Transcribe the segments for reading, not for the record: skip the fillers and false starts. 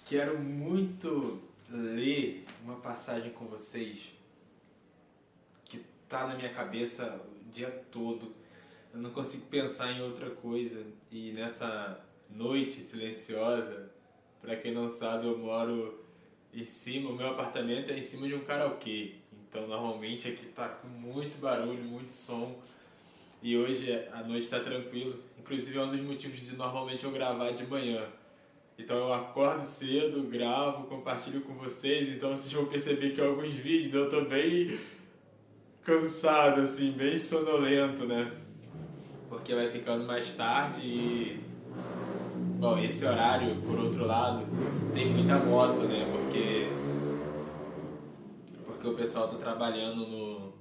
Quero muito ler uma passagem com vocês que está na minha cabeça o dia todo. Eu não consigo pensar em outra coisa. E nessa noite silenciosa, para quem não sabe, eu moro em cima, o meu apartamento é em cima de um karaokê. Então normalmente aqui tá com muito barulho, muito som. E hoje a noite está tranquilo. Inclusive é um dos motivos de normalmente eu gravar de manhã. Então eu acordo cedo, gravo, compartilho com vocês, então vocês vão perceber que em alguns vídeos eu tô bem cansado, assim, bem sonolento, né? Porque vai ficando mais tarde e... Bom, esse horário, por outro lado, tem muita moto, né? Porque o pessoal tá trabalhando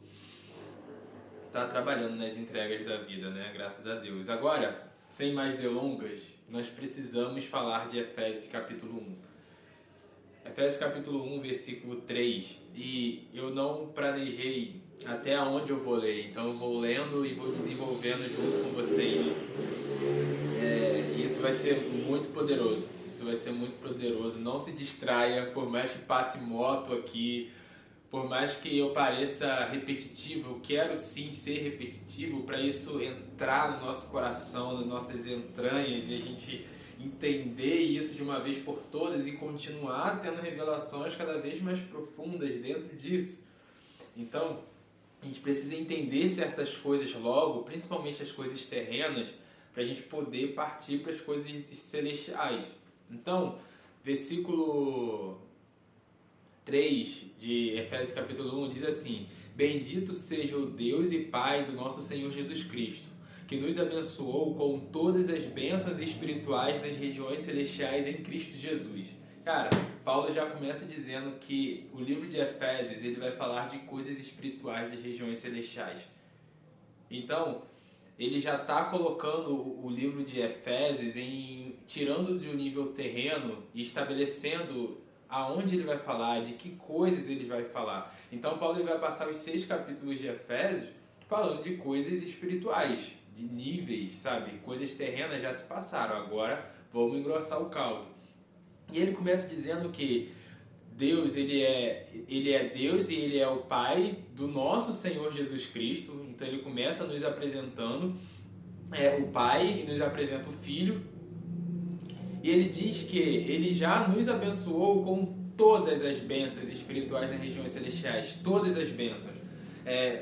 nas entregas da vida, né? Graças a Deus. Agora, sem mais delongas, nós precisamos falar de Efésios capítulo 1. Efésios capítulo 1, versículo 3. E eu não planejei até onde eu vou ler, então eu vou lendo e vou desenvolvendo junto com vocês. Isso vai ser muito poderoso. Isso vai ser muito poderoso. Não se distraia, por mais que passe moto aqui, por mais que eu pareça repetitivo, eu quero sim ser repetitivo para isso entrar no nosso coração, nas nossas entranhas e a gente entender isso de uma vez por todas e continuar tendo revelações cada vez mais profundas dentro disso. Então, a gente precisa entender certas coisas logo, principalmente as coisas terrenas, para a gente poder partir para as coisas celestiais. Então, versículo 3 de Efésios capítulo 1 diz assim: Bendito seja o Deus e Pai do nosso Senhor Jesus Cristo, que nos abençoou com todas as bênçãos espirituais nas regiões celestiais em Cristo Jesus. Cara, Paulo já começa dizendo que o livro de Efésios ele vai falar de coisas espirituais das regiões celestiais. Então, ele já está colocando o livro de Efésios tirando de um nível terreno e estabelecendo aonde ele vai falar, de que coisas ele vai falar. Então Paulo ele vai passar os 6 capítulos de Efésios falando de coisas espirituais, de níveis, sabe? Coisas terrenas já se passaram, agora vamos engrossar o caldo. E ele começa dizendo que Deus, ele é Deus e ele é o Pai do nosso Senhor Jesus Cristo. Então ele começa nos apresentando o Pai e nos apresenta o Filho. E ele diz que ele já nos abençoou com todas as bênçãos espirituais nas regiões celestiais. Todas as bênçãos.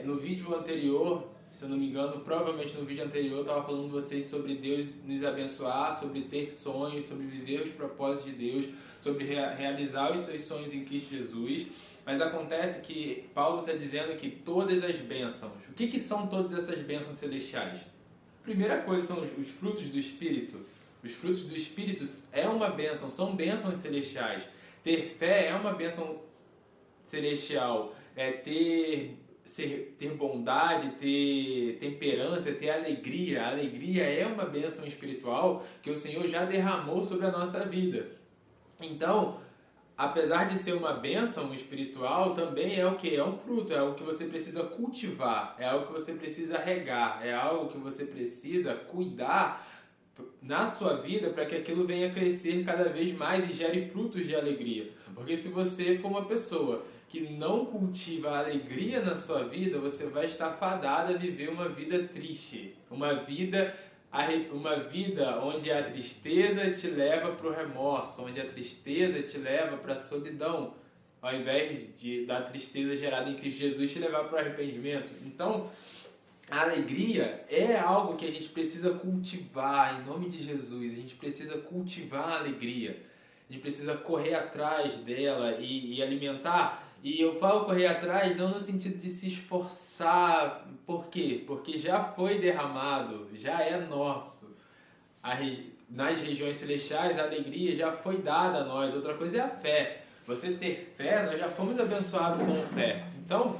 No vídeo anterior, se eu não me engano, provavelmente no vídeo anterior eu estava falando com vocês sobre Deus nos abençoar, sobre ter sonhos, sobre viver os propósitos de Deus, sobre realizar os seus sonhos em Cristo Jesus. Mas acontece que Paulo está dizendo que todas as bênçãos. O que são todas essas bênçãos celestiais? A primeira coisa são os frutos do Espírito. Os frutos do Espírito é uma bênção, são bênçãos celestiais. Ter fé é uma bênção celestial. Ter bondade, ter temperança, ter alegria. A alegria é uma bênção espiritual que o Senhor já derramou sobre a nossa vida. Então, apesar de ser uma bênção espiritual, também é o que? É um fruto, é algo que você precisa cultivar, é algo que você precisa regar, é algo que você precisa cuidar na sua vida para que aquilo venha crescer cada vez mais e gere frutos de alegria. Porque se você for uma pessoa que não cultiva a alegria na sua vida, você vai estar fadada a viver uma vida triste, uma vida onde a tristeza te leva para o remorso, onde a tristeza te leva para a solidão, ao invés da tristeza gerada em Cristo Jesus te levar para o arrependimento. Então, a alegria é algo que a gente precisa cultivar, em nome de Jesus. A gente precisa cultivar a alegria. A gente precisa correr atrás dela e alimentar. E eu falo correr atrás não no sentido de se esforçar. Por quê? Porque já foi derramado, já é nosso. Nas regiões celestiais, a alegria já foi dada a nós. Outra coisa é a fé. Você ter fé, nós já fomos abençoados com fé. Então,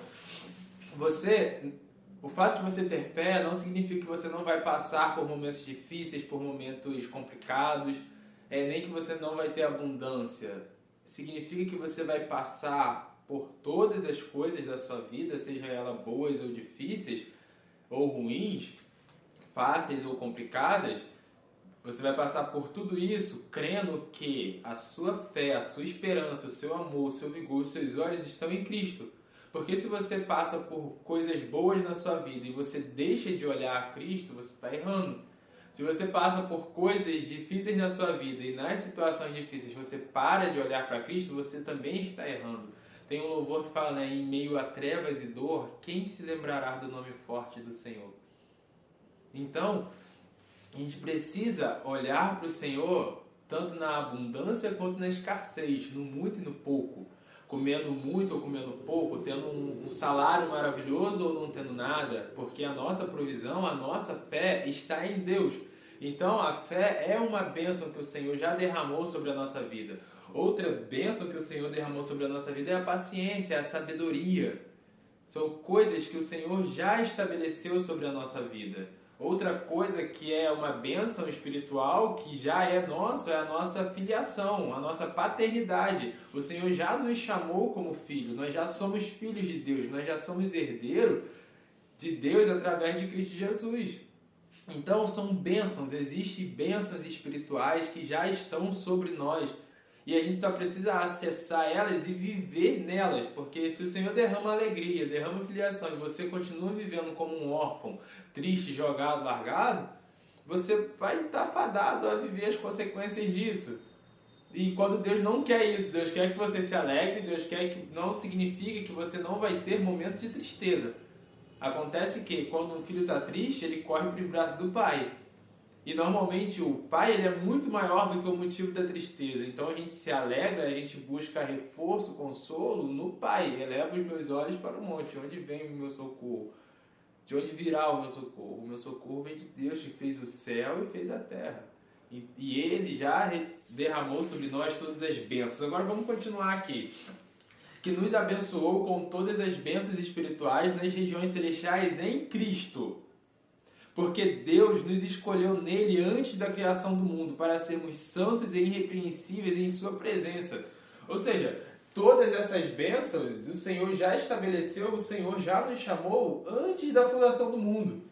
o fato de você ter fé não significa que você não vai passar por momentos difíceis, por momentos complicados, nem que você não vai ter abundância. Significa que você vai passar por todas as coisas da sua vida, seja elas boas ou difíceis, ou ruins, fáceis ou complicadas, Você vai passar por tudo isso crendo que a sua fé, a sua esperança, o seu amor, o seu vigor, os seus olhos estão em Cristo. Porque se você passa por coisas boas na sua vida e você deixa de olhar a Cristo, você está errando. Se você passa por coisas difíceis na sua vida e nas situações difíceis você para de olhar para Cristo, você também está errando. Tem um louvor que fala, né, em meio a trevas e dor, quem se lembrará do nome forte do Senhor? Então, a gente precisa olhar para o Senhor tanto na abundância quanto na escassez, no muito e no pouco. Comendo muito ou comendo pouco, tendo um salário maravilhoso ou não tendo nada, porque a nossa provisão, a nossa fé está em Deus. Então a fé é uma bênção que o Senhor já derramou sobre a nossa vida. Outra bênção que o Senhor derramou sobre a nossa vida é a paciência, a sabedoria. São coisas que o Senhor já estabeleceu sobre a nossa vida. Outra coisa que é uma bênção espiritual que já é nosso é a nossa filiação, a nossa paternidade. O Senhor já nos chamou como filho, nós já somos filhos de Deus, nós já somos herdeiros de Deus através de Cristo Jesus. Então são bênçãos, existem bênçãos espirituais que já estão sobre nós. E a gente só precisa acessar elas e viver nelas, porque se o Senhor derrama alegria, derrama filiação e você continua vivendo como um órfão, triste, jogado, largado, você vai estar fadado a viver as consequências disso. E quando Deus não quer isso, Deus quer que você se alegre, Deus quer que não significa que você não vai ter momentos de tristeza. Acontece que quando um filho está triste, ele corre para os braços do pai. E normalmente o pai ele é muito maior do que o motivo da tristeza. Então a gente se alegra, a gente busca reforço, consolo no pai. Eleva os meus olhos para o monte, onde vem o meu socorro? De onde virá o meu socorro? O meu socorro vem de Deus que fez o céu e fez a terra. E ele já derramou sobre nós todas as bênçãos. Agora vamos continuar aqui. Que nos abençoou com todas as bênçãos espirituais nas regiões celestiais em Cristo. Porque Deus nos escolheu nele antes da criação do mundo para sermos santos e irrepreensíveis em sua presença. Ou seja, todas essas bênçãos o Senhor já estabeleceu, o Senhor já nos chamou antes da fundação do mundo.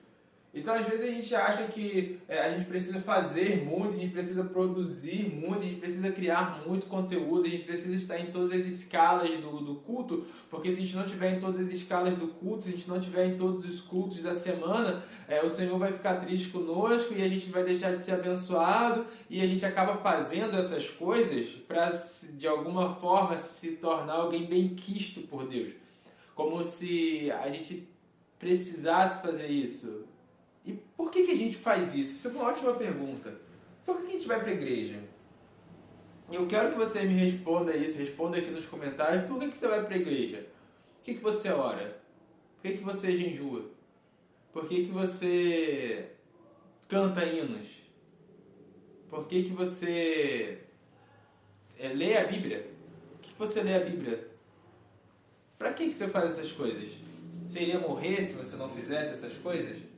Então, às vezes, a gente acha que a gente precisa fazer muito, a gente precisa produzir muito, a gente precisa criar muito conteúdo, a gente precisa estar em todas as escalas do culto, porque se a gente não estiver em todas as escalas do culto, se a gente não estiver em todos os cultos da semana, o Senhor vai ficar triste conosco e a gente vai deixar de ser abençoado e a gente acaba fazendo essas coisas para, de alguma forma, se tornar alguém bem quisto por Deus. Como se a gente precisasse fazer isso. E por que a gente faz isso? Isso é uma ótima pergunta. Por que a gente vai para a igreja? Eu quero que você me responda isso, responda aqui nos comentários. Por que você vai para a igreja? Por que você ora? Por que você jejua? Por que você canta hinos? Por que você lê a Bíblia? Por que você lê a Bíblia? Para que você faz essas coisas? Você iria morrer se você não fizesse essas coisas?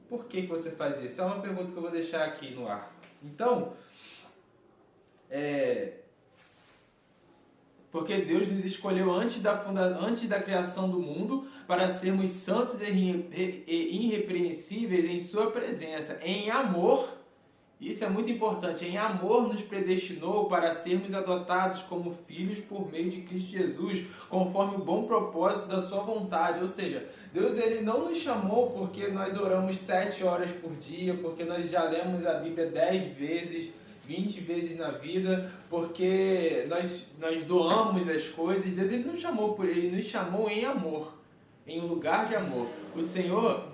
Por que você faz isso? É uma pergunta que eu vou deixar aqui no ar. Então, porque Deus nos escolheu antes da criação do mundo para sermos santos e irrepreensíveis em sua presença, em amor. Isso é muito importante. Em amor nos predestinou para sermos adotados como filhos por meio de Cristo Jesus, conforme o bom propósito da sua vontade. Ou seja, Deus ele não nos chamou porque nós oramos 7 horas por dia, porque nós já lemos a Bíblia 10 vezes, 20 vezes na vida, porque nós doamos as coisas. Deus ele não chamou por ele, nos chamou em amor, em um lugar de amor. O Senhor,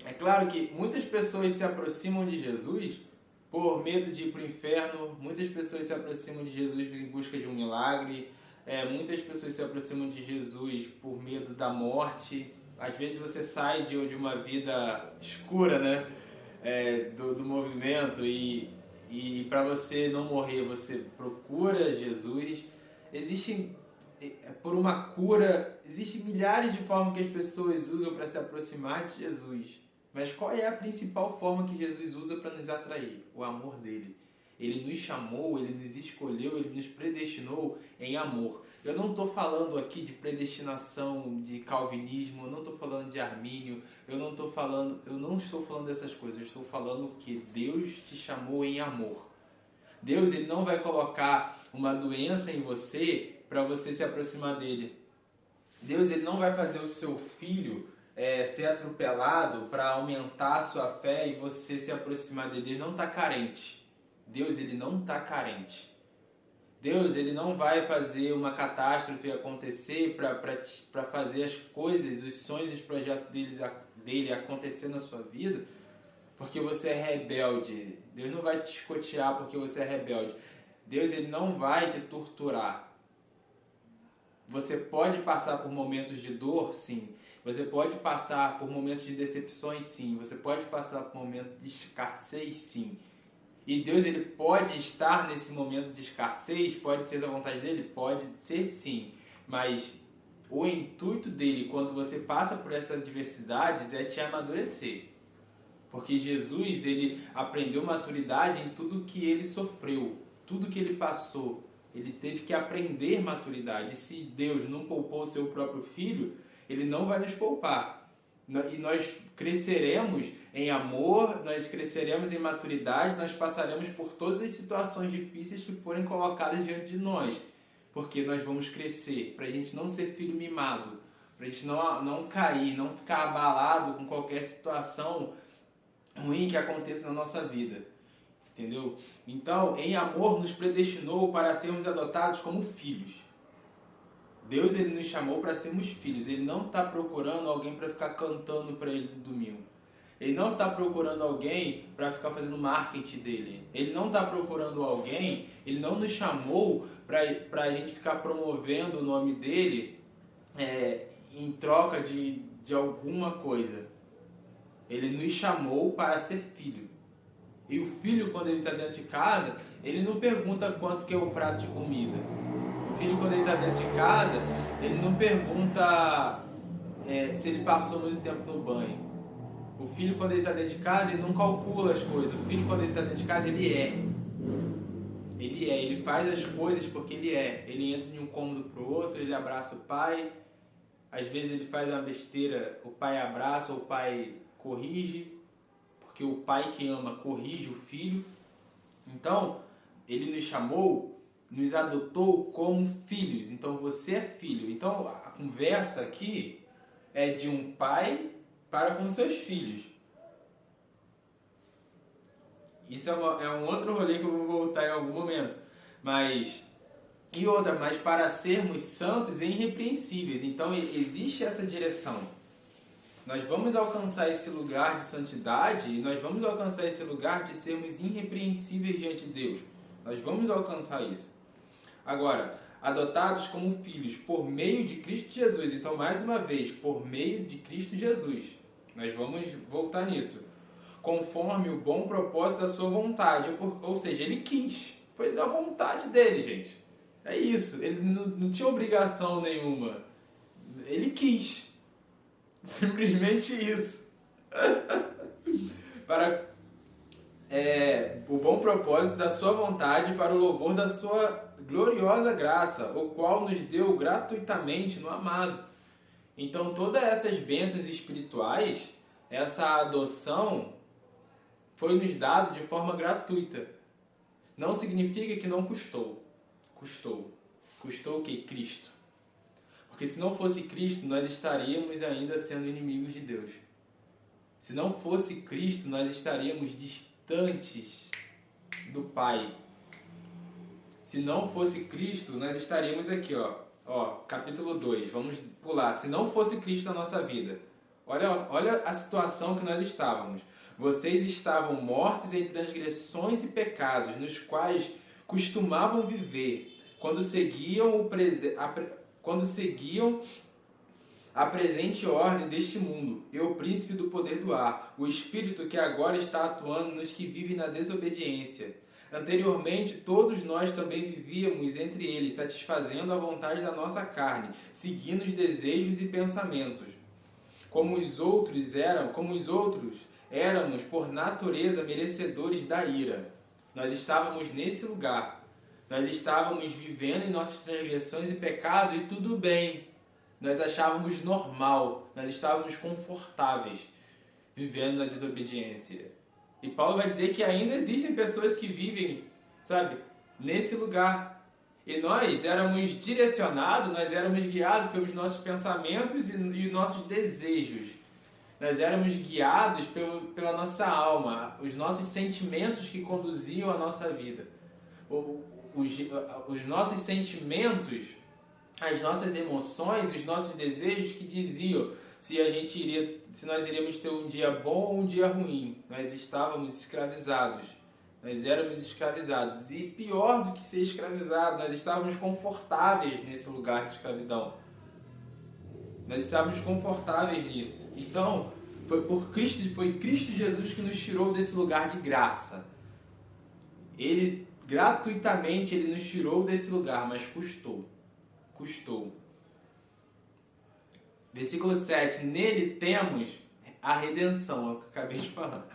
é claro que muitas pessoas se aproximam de Jesus por medo de ir para o inferno, muitas pessoas se aproximam de Jesus em busca de um milagre, muitas pessoas se aproximam de Jesus por medo da morte. Às vezes você sai de uma vida escura, né? Do movimento e para você não morrer você procura Jesus. Existem milhares de formas que as pessoas usam para se aproximar de Jesus. Mas qual é a principal forma que Jesus usa para nos atrair? O amor dele. Ele nos chamou, Ele nos escolheu, Ele nos predestinou em amor. Eu não estou falando aqui de predestinação, de calvinismo, eu não estou falando de armínio, eu não estou falando dessas coisas, eu estou falando que Deus te chamou em amor. Deus, Ele não vai colocar uma doença em você para você se aproximar dele. Deus, Ele não vai fazer o seu filho ser atropelado para aumentar a sua fé e você se aproximar dele. Ele não está carente. Deus, Ele não está carente. Deus, Ele não vai fazer uma catástrofe acontecer para fazer as coisas, os sonhos e os projetos dele acontecer na sua vida porque você é rebelde. Deus não vai te escotear porque você é rebelde. Deus, Ele não vai te torturar. Você pode passar por momentos de dor, sim. Você pode passar por momentos de decepções, sim. Você pode passar por momentos de escassez, sim. E Deus, Ele pode estar nesse momento de escassez, pode ser da vontade dEle? Pode ser, sim. Mas o intuito dEle, quando você passa por essas adversidades, é te amadurecer. Porque Jesus, Ele aprendeu maturidade em tudo que Ele sofreu, tudo que Ele passou. Ele teve que aprender maturidade. E se Deus não poupou o seu próprio Filho, Ele não vai nos poupar. E nós cresceremos em amor, nós cresceremos em maturidade, nós passaremos por todas as situações difíceis que forem colocadas diante de nós. Porque nós vamos crescer, para a gente não ser filho mimado, para a gente não cair, não ficar abalado com qualquer situação ruim que aconteça na nossa vida. Entendeu? Então, em amor, nos predestinou para sermos adotados como filhos. Deus, Ele nos chamou para sermos filhos. Ele não está procurando alguém para ficar cantando para Ele no domingo. Ele não está procurando alguém para ficar fazendo marketing dele. Ele não está procurando alguém, Ele não nos chamou para a gente ficar promovendo o nome dele em troca de alguma coisa. Ele nos chamou para ser filho. E o filho, quando ele está dentro de casa, ele não pergunta quanto que é o prato de comida. O filho, quando ele está dentro de casa, ele não pergunta se ele passou muito tempo no banho. O filho, quando ele está dentro de casa, ele não calcula as coisas. O filho, quando ele está dentro de casa, ele é. Ele faz as coisas porque ele é. Ele entra de um cômodo para o outro, ele abraça o pai. Às vezes ele faz uma besteira, o pai abraça, o pai corrige. Porque o pai que ama corrige o filho. Então, Ele nos chamou, nos adotou como filhos. Então, você é filho. Então, a conversa aqui é de um pai para com seus filhos. Isso é um outro rolê que eu vou voltar em algum momento. Mas para sermos santos e irrepreensíveis. Então, existe essa direção. Nós vamos alcançar esse lugar de santidade e nós vamos alcançar esse lugar de sermos irrepreensíveis diante de Deus. Nós vamos alcançar isso. Agora, adotados como filhos por meio de Cristo Jesus. Então, mais uma vez, por meio de Cristo Jesus. Nós vamos voltar nisso. Conforme o bom propósito da sua vontade. Ou seja, Ele quis. Foi da vontade dEle, gente. É isso. Ele não tinha obrigação nenhuma. Ele quis. Simplesmente isso. Para o bom propósito da sua vontade, para o louvor da sua gloriosa graça, o qual nos deu gratuitamente no amado. Então, todas essas bênçãos espirituais, essa adoção, foi nos dado de forma gratuita. Não significa que não custou. Custou. Custou o quê? Cristo. Porque se não fosse Cristo, nós estaríamos ainda sendo inimigos de Deus. Se não fosse Cristo, nós estaríamos distantes do Pai. Se não fosse Cristo, nós estaríamos aqui, capítulo 2. Vamos pular. Se não fosse Cristo na nossa vida, olha a situação que nós estávamos. Vocês estavam mortos em transgressões e pecados, nos quais costumavam viver, quando seguiam a presente ordem deste mundo e o príncipe do poder do ar, o espírito que agora está atuando nos que vivem na desobediência. Anteriormente, todos nós também vivíamos entre eles, satisfazendo a vontade da nossa carne, seguindo os desejos e pensamentos. Como os outros, éramos, por natureza, merecedores da ira. Nós estávamos nesse lugar. Nós estávamos vivendo em nossas transgressões e pecado e tudo bem. Nós achávamos normal. Nós estávamos confortáveis vivendo na desobediência. E Paulo vai dizer que ainda existem pessoas que vivem, sabe, nesse lugar. E nós éramos direcionados, nós éramos guiados pelos nossos pensamentos e nossos desejos. Nós éramos guiados pela nossa alma, os nossos sentimentos que conduziam a nossa vida. Os nossos sentimentos, as nossas emoções, os nossos desejos que diziam se nós iríamos ter um dia bom ou um dia ruim. Nós estávamos escravizados. Nós éramos escravizados. E pior do que ser escravizado, nós estávamos confortáveis nesse lugar de escravidão. Nós estávamos confortáveis nisso. Então, foi Cristo Jesus que nos tirou desse lugar de graça. Ele, gratuitamente, Ele nos tirou desse lugar, mas custou. Custou. Versículo 7. Nele temos a redenção, é o que eu acabei de falar.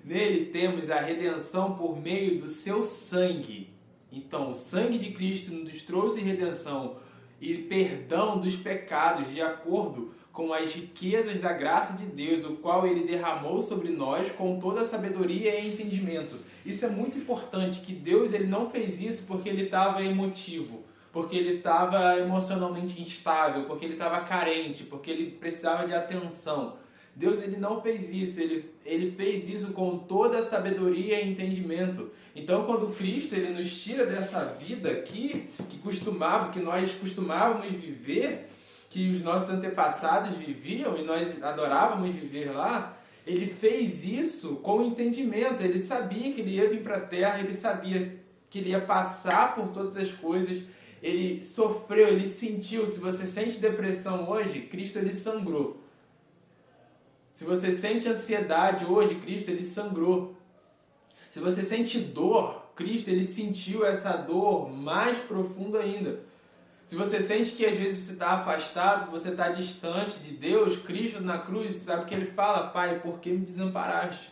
Nele temos a redenção por meio do seu sangue. Então, o sangue de Cristo nos trouxe redenção e perdão dos pecados, de acordo com as riquezas da graça de Deus, o qual Ele derramou sobre nós com toda a sabedoria e entendimento. Isso é muito importante, que Deus Ele não fez isso porque Ele estava emotivo, porque Ele estava emocionalmente instável, porque Ele estava carente, porque Ele precisava de atenção. Deus Ele não fez isso, ele fez isso com toda a sabedoria e entendimento. Então, quando Cristo Ele nos tira dessa vida aqui, que nós costumávamos viver, que os nossos antepassados viviam e nós adorávamos viver lá, Ele fez isso com entendimento. Ele sabia que Ele ia vir para a terra, Ele sabia que Ele ia passar por todas as coisas, Ele sofreu, Ele sentiu. Se você sente depressão hoje, Cristo Ele sangrou. Se você sente ansiedade hoje, Cristo Ele sangrou. Se você sente dor, Cristo Ele sentiu essa dor mais profunda ainda. Se você sente que às vezes você está afastado, que você está distante de Deus, Cristo na cruz, sabe que Ele fala: Pai, por que me desamparaste?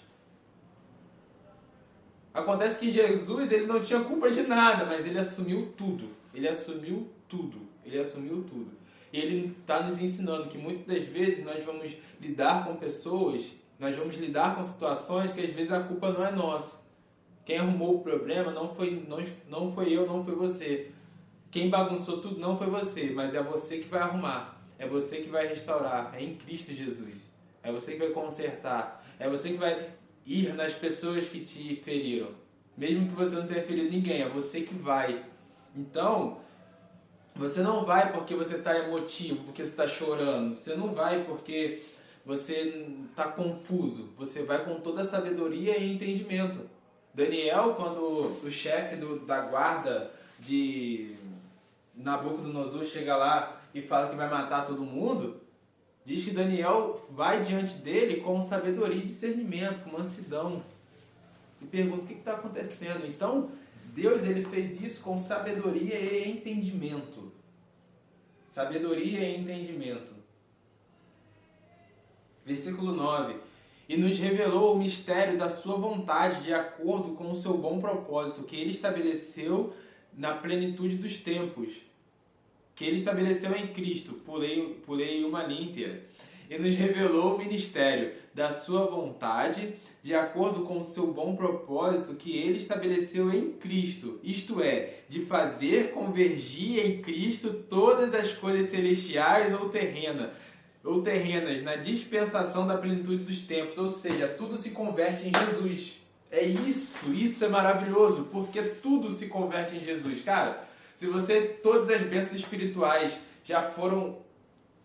Acontece que Jesus Ele não tinha culpa de nada, mas Ele assumiu tudo. Ele assumiu tudo. Ele assumiu tudo. E Ele está nos ensinando que muitas das vezes nós vamos lidar com pessoas, nós vamos lidar com situações que às vezes a culpa não é nossa. Quem arrumou o problema não foi eu, não foi você. Quem bagunçou tudo não foi você, mas é você que vai arrumar. É você que vai restaurar. É em Cristo Jesus. É você que vai consertar. É você que vai ir nas pessoas que te feriram. Mesmo que você não tenha ferido ninguém, é você que vai. Então, você não vai porque você está emotivo, porque você está chorando. Você não vai porque você está confuso. Você vai com toda a sabedoria e entendimento. Daniel, quando o chefe da guarda de Nabucodonosor chega lá e fala que vai matar todo mundo, diz que Daniel vai diante dele com sabedoria e discernimento, com mansidão. E pergunta: o que está acontecendo? Então, Deus Ele fez isso com sabedoria e entendimento. Sabedoria e entendimento. Versículo 9. E nos revelou o mistério da sua vontade de acordo com o seu bom propósito, que Ele estabeleceu na plenitude dos tempos. Que Ele estabeleceu em Cristo. Pulei uma linha inteira. E nos revelou o ministério da sua vontade de acordo com o seu bom propósito que Ele estabeleceu em Cristo. Isto é, de fazer convergir em Cristo todas as coisas celestiais ou terrenas na dispensação da plenitude dos tempos. Ou seja, tudo se converte em Jesus. Isso é maravilhoso, porque tudo se converte em Jesus. Cara, se todas as bênçãos espirituais já foram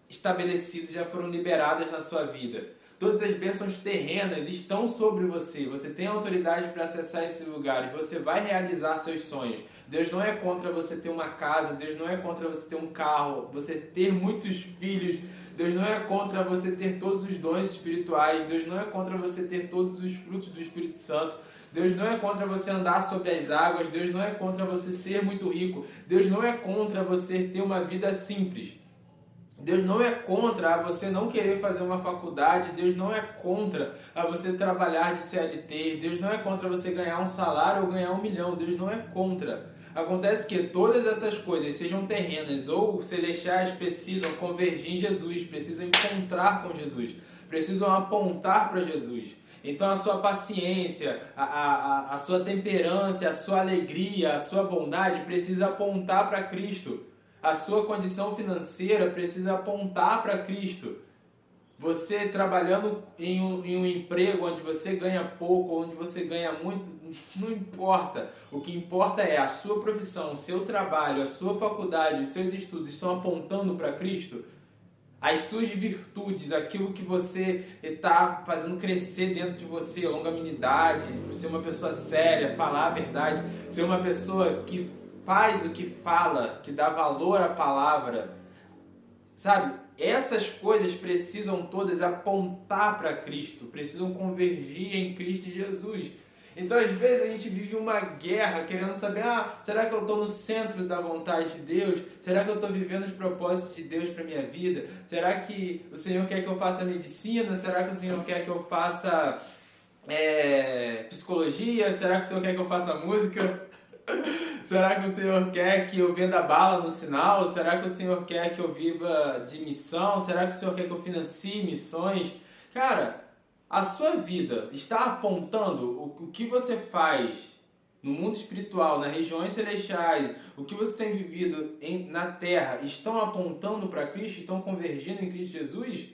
estabelecidas, já foram liberadas na sua vida, todas as bênçãos terrenas estão sobre você, você tem autoridade para acessar esses lugares, você vai realizar seus sonhos. Deus não é contra você ter uma casa, Deus não é contra você ter um carro, você ter muitos filhos, Deus não é contra você ter todos os dons espirituais, Deus não é contra você ter todos os frutos do Espírito Santo, Deus não é contra você andar sobre as águas, Deus não é contra você ser muito rico, Deus não é contra você ter uma vida simples. Deus não é contra a você não querer fazer uma faculdade, Deus não é contra a você trabalhar de CLT, Deus não é contra você ganhar um salário ou ganhar 1 milhão, Deus não é contra. Acontece que todas essas coisas, sejam terrenas ou celestiais, precisam convergir em Jesus, precisam encontrar com Jesus, precisam apontar para Jesus. Então a sua paciência, a sua temperança, a sua alegria, a sua bondade precisa apontar para Cristo. A sua condição financeira precisa apontar para Cristo. Você trabalhando em um emprego onde você ganha pouco, onde você ganha muito, isso não importa. O que importa é a sua profissão, o seu trabalho, a sua faculdade, os seus estudos estão apontando para Cristo. As suas virtudes, aquilo que você está fazendo crescer dentro de você, longanimidade, ser uma pessoa séria, falar a verdade, ser uma pessoa que faz o que fala, que dá valor à palavra, sabe? Essas coisas precisam todas apontar para Cristo, precisam convergir em Cristo Jesus. Então, às vezes, a gente vive uma guerra querendo saber, será que eu estou no centro da vontade de Deus? Será que eu estou vivendo os propósitos de Deus para a minha vida? Será que o Senhor quer que eu faça medicina? Será que o Senhor quer que eu faça psicologia? Será que o Senhor quer que eu faça música? Será que o Senhor quer que eu venda bala no sinal? Será que o Senhor quer que eu viva de missão? Será que o Senhor quer que eu financie missões? Cara, a sua vida está apontando o que você faz no mundo espiritual, nas regiões celestiais, o que você tem vivido na terra, estão apontando para Cristo? Estão convergindo em Cristo Jesus?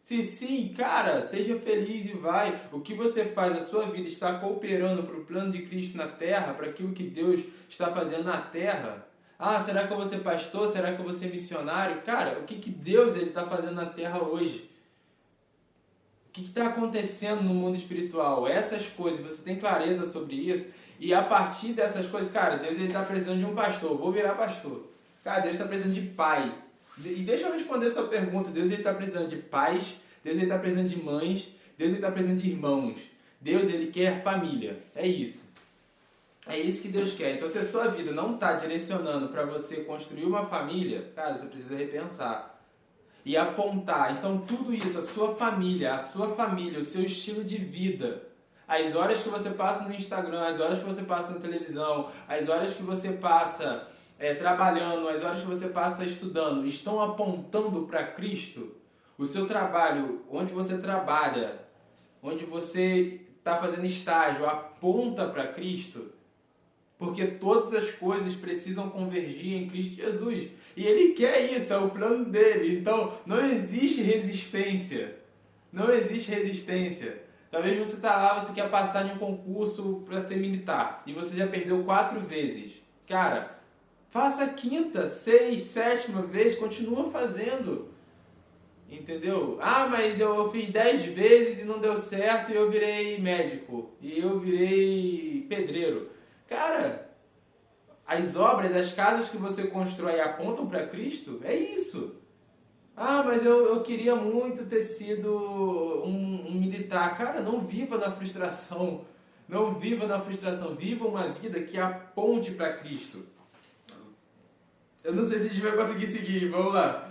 Se sim, cara, seja feliz e vai. O que você faz, a sua vida está cooperando para o plano de Cristo na terra, para aquilo que Deus está fazendo na terra? Será que eu vou ser pastor? Será que eu vou ser missionário? Cara, o que Deus está fazendo na terra hoje? O que está acontecendo no mundo espiritual? Essas coisas, você tem clareza sobre isso? E a partir dessas coisas, cara, Deus está precisando de um pastor. Vou virar pastor. Cara, Deus está precisando de pai. E deixa eu responder a sua pergunta. Deus está precisando de pais, Deus está precisando de mães, Deus está precisando de irmãos. Deus ele quer família. É isso. É isso que Deus quer. Então, se a sua vida não está direcionando para você construir uma família, cara, você precisa repensar. E apontar. Então, tudo isso, a sua família, o seu estilo de vida, as horas que você passa no Instagram, as horas que você passa na televisão, as horas que você passa trabalhando, as horas que você passa estudando, estão apontando para Cristo? O seu trabalho, onde você trabalha, onde você está fazendo estágio, aponta para Cristo? Porque todas as coisas precisam convergir em Cristo Jesus. E Ele quer isso, é o plano dele. Então, não existe resistência. Não existe resistência. Talvez você está lá, você quer passar em um concurso para ser militar. E você já perdeu 4 vezes. Cara, faça a 5ª, 6ª, 7ª vez, continua fazendo. Entendeu? Mas eu fiz 10 vezes e não deu certo e eu virei médico. E eu virei pedreiro. Cara, as obras, as casas que você constrói apontam para Cristo? É isso. Mas eu queria muito ter sido um militar. Cara, não viva na frustração. Não viva na frustração. Viva uma vida que aponte para Cristo. Eu não sei se a gente vai conseguir seguir. Vamos lá.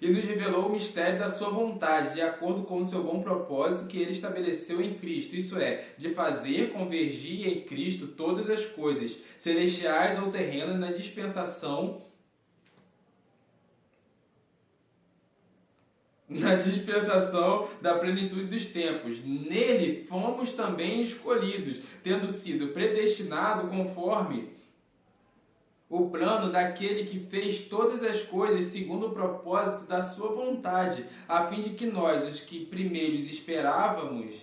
E nos revelou o mistério da sua vontade, de acordo com o seu bom propósito que ele estabeleceu em Cristo. Isso é, de fazer convergir em Cristo todas as coisas, celestiais ou terrenas, na dispensação da plenitude dos tempos. Nele fomos também escolhidos, tendo sido predestinados conforme o plano daquele que fez todas as coisas segundo o propósito da sua vontade, a fim de que nós, os que primeiros esperamos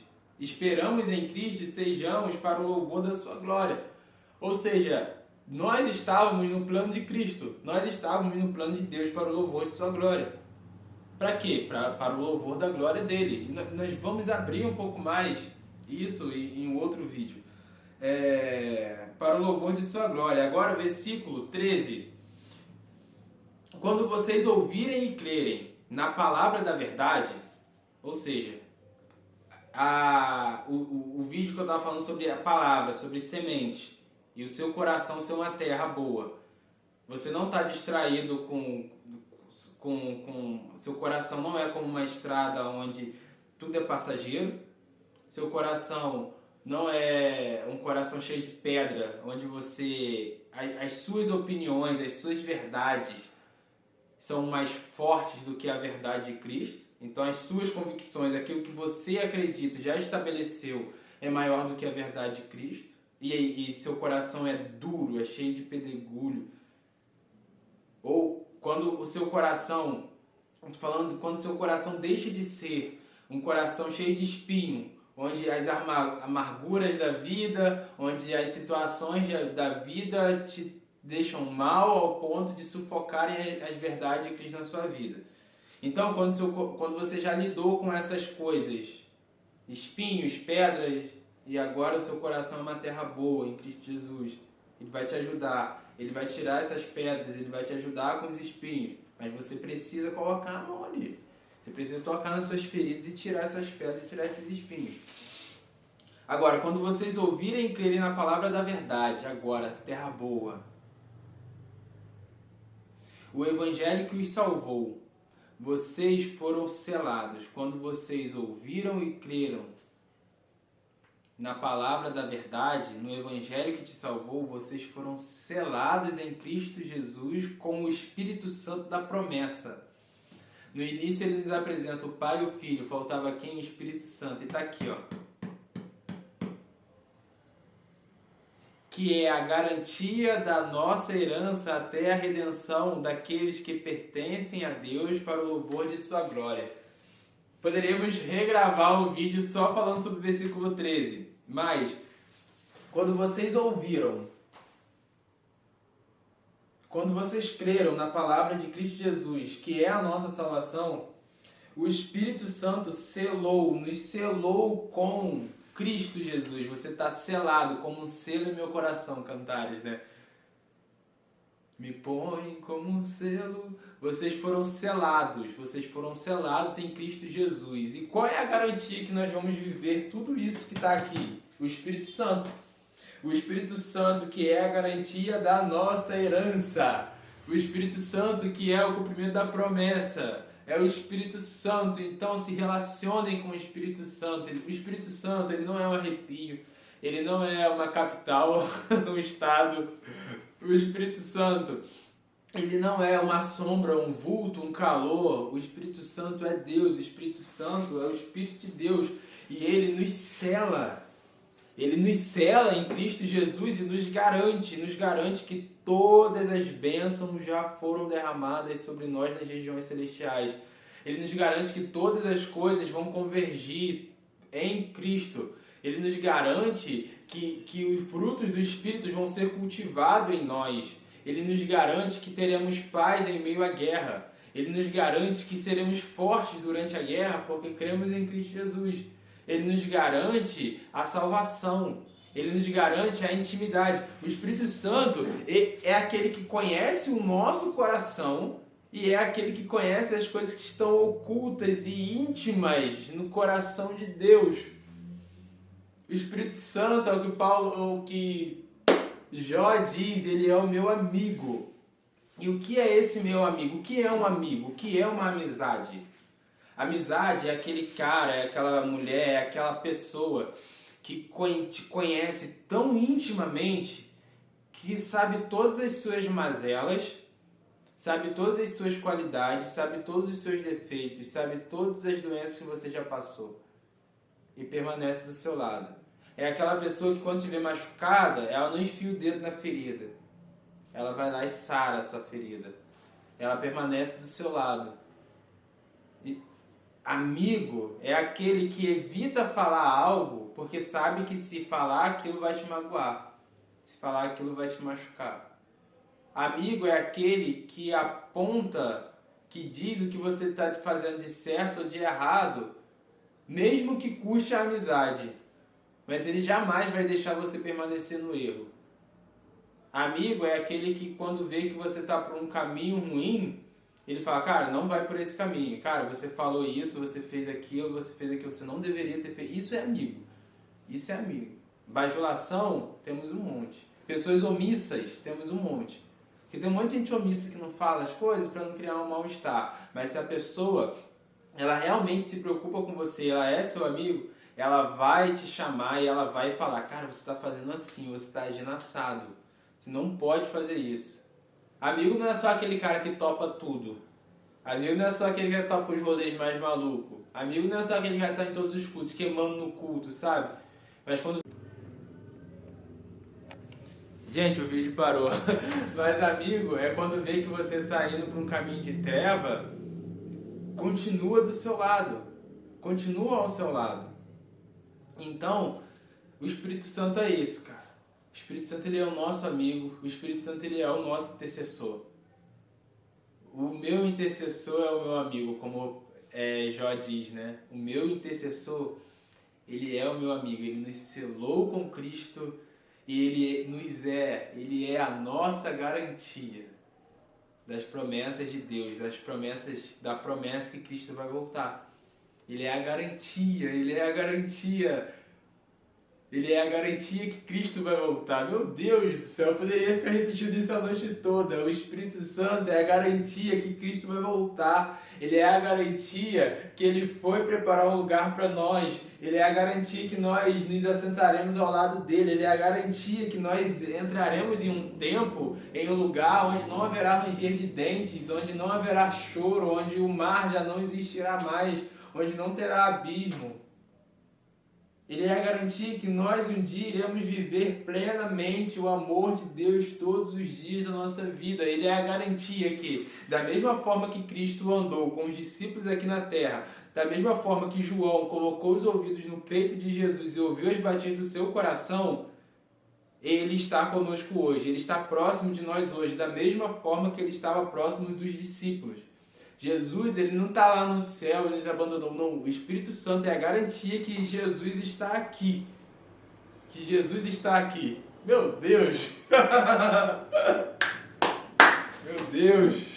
em Cristo, sejamos para o louvor da sua glória. Ou seja, nós estávamos no plano de Cristo, nós estávamos no plano de Deus para o louvor de sua glória. Para quê? Para o louvor da glória dele. E nós vamos abrir um pouco mais isso em um outro vídeo. Para o louvor de sua glória. Agora, versículo 13. Quando vocês ouvirem e crerem na palavra da verdade, ou seja, o vídeo que eu estava falando sobre a palavra, sobre semente, e o seu coração ser uma terra boa, você não está distraído com seu coração não é como uma estrada onde tudo é passageiro. Seu coração não é um coração cheio de pedra, onde as suas opiniões, as suas verdades são mais fortes do que a verdade de Cristo. Então as suas convicções, aquilo que você acredita, já estabeleceu, é maior do que a verdade de Cristo. E seu coração é duro, é cheio de pedregulho. Ou quando o seu coração, quando o seu coração deixa de ser um coração cheio de espinho, onde as amarguras da vida, onde as situações da vida te deixam mal ao ponto de sufocarem as verdades de Cristo na sua vida. Então, quando você já lidou com essas coisas, espinhos, pedras, e agora o seu coração é uma terra boa em Cristo Jesus, Ele vai te ajudar, Ele vai tirar essas pedras, Ele vai te ajudar com os espinhos, mas você precisa colocar a mão ali. Você precisa tocar nas suas feridas e tirar essas pedras e tirar esses espinhos. Agora, quando vocês ouvirem e crerem na palavra da verdade, agora, terra boa, o evangelho que os salvou, vocês foram selados. Quando vocês ouviram e creram na palavra da verdade, no evangelho que te salvou, vocês foram selados em Cristo Jesus com o Espírito Santo da promessa. No início ele nos apresenta o Pai e o Filho, faltava quem? O Espírito Santo. E está aqui, ó. Que é a garantia da nossa herança até a redenção daqueles que pertencem a Deus para o louvor de sua glória. Poderíamos regravar o vídeo só falando sobre o versículo 13, mas quando vocês ouviram, quando vocês creram na palavra de Cristo Jesus, que é a nossa salvação, o Espírito Santo nos selou com Cristo Jesus. Você está selado como um selo em meu coração, Cantares, né? Me põe como um selo. Vocês foram selados em Cristo Jesus. E qual é a garantia que nós vamos viver tudo isso que está aqui? O Espírito Santo. O Espírito Santo que é a garantia da nossa herança. O Espírito Santo que é o cumprimento da promessa. É o Espírito Santo, então se relacionem com o Espírito Santo. O Espírito Santo, ele não é um arrepio, ele não é uma capital, um estado. O Espírito Santo, ele não é uma sombra, um vulto, um calor. O Espírito Santo é Deus, o Espírito Santo é o Espírito de Deus. E ele nos sela. Ele nos sela em Cristo Jesus e nos garante que todas as bênçãos já foram derramadas sobre nós nas regiões celestiais. Ele nos garante que todas as coisas vão convergir em Cristo. Ele nos garante que os frutos do Espírito vão ser cultivados em nós. Ele nos garante que teremos paz em meio à guerra. Ele nos garante que seremos fortes durante a guerra porque cremos em Cristo Jesus. Ele nos garante a salvação. Ele nos garante a intimidade. O Espírito Santo é aquele que conhece o nosso coração e é aquele que conhece as coisas que estão ocultas e íntimas no coração de Deus. O Espírito Santo é o que Jó diz, ele é o meu amigo. E o que é esse meu amigo? O que é um amigo? O que é uma amizade? Amizade é aquele cara, é aquela mulher, é aquela pessoa que te conhece tão intimamente que sabe todas as suas mazelas, sabe todas as suas qualidades, sabe todos os seus defeitos, sabe todas as doenças que você já passou e permanece do seu lado. É aquela pessoa que quando te vê machucada, ela não enfia o dedo na ferida. Ela vai lá e sara a sua ferida. Ela permanece do seu lado. E amigo é aquele que evita falar algo porque sabe que se falar aquilo vai te magoar. Se falar aquilo vai te machucar. Amigo é aquele que aponta, que diz o que você está fazendo de certo ou de errado, mesmo que custe a amizade. Mas ele jamais vai deixar você permanecer no erro. Amigo é aquele que quando vê que você está por um caminho ruim, ele fala, cara, não vai por esse caminho. Cara, você falou isso, você fez aquilo, você não deveria ter feito. Isso é amigo. Isso é amigo. Bajulação, temos um monte. Pessoas omissas, temos um monte. Porque tem um monte de gente omissa que não fala as coisas para não criar um mal-estar. Mas se a pessoa, ela realmente se preocupa com você, ela é seu amigo, ela vai te chamar e ela vai falar, cara, você está fazendo assim, você está agindo assado. Você não pode fazer isso. Amigo não é só aquele cara que topa tudo. Amigo não é só aquele cara que topa os rolês mais malucos. Amigo não é só aquele cara que tá em todos os cultos, queimando no culto, sabe? Mas quando... Gente, o vídeo parou. Mas amigo é quando vê que você tá indo para um caminho de treva, continua do seu lado. Continua ao seu lado. Então, o Espírito Santo é isso, cara. O Espírito Santo ele é o nosso amigo. O Espírito Santo ele é o nosso intercessor. O meu intercessor é o meu amigo, como Jó diz, né? O meu intercessor, ele é o meu amigo. Ele nos selou com Cristo e ele é a nossa garantia das promessas de Deus, da promessa que Cristo vai voltar. Ele é a garantia que Cristo vai voltar. Meu Deus do céu, eu poderia ficar repetindo isso a noite toda. O Espírito Santo é a garantia que Cristo vai voltar. Ele é a garantia que Ele foi preparar um lugar para nós. Ele é a garantia que nós nos assentaremos ao lado dEle. Ele é a garantia que nós entraremos em um tempo, em um lugar onde não haverá ranger de dentes, onde não haverá choro, onde o mar já não existirá mais, onde não terá abismo. Ele é a garantia que nós um dia iremos viver plenamente o amor de Deus todos os dias da nossa vida. Ele é a garantia que, da mesma forma que Cristo andou com os discípulos aqui na terra, da mesma forma que João colocou os ouvidos no peito de Jesus e ouviu as batidas do seu coração, Ele está conosco hoje. Ele está próximo de nós hoje, da mesma forma que Ele estava próximo dos discípulos. Jesus, ele não está lá no céu e nos abandonou, não. O Espírito Santo é a garantia que Jesus está aqui. Que Jesus está aqui. Meu Deus! Meu Deus!